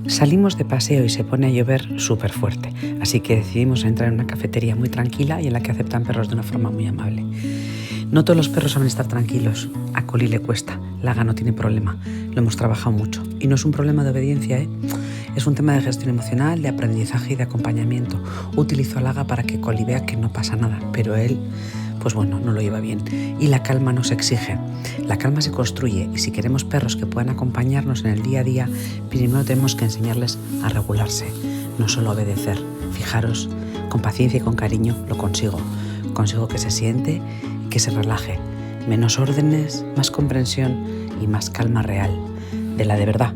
Salimos de paseo y se pone a llover súper fuerte, así que decidimos entrar en una cafetería muy tranquila y en la que aceptan perros de una forma muy amable. No todos los perros saben estar tranquilos, a Coli le cuesta, Laga no tiene problema, lo hemos trabajado mucho. Y no es un problema de obediencia, es un tema de gestión emocional, de aprendizaje y de acompañamiento. Utilizo a Laga para que Coli vea que no pasa nada, pero él, pues bueno, no lo lleva bien. Y la calma nos exige. La calma se construye y si queremos perros que puedan acompañarnos en el día a día, primero tenemos que enseñarles a regularse, no solo obedecer. Fijaros, con paciencia y con cariño lo consigo. Consigo que se siente, que se relaje. Menos órdenes, más comprensión y más calma real. De la de verdad.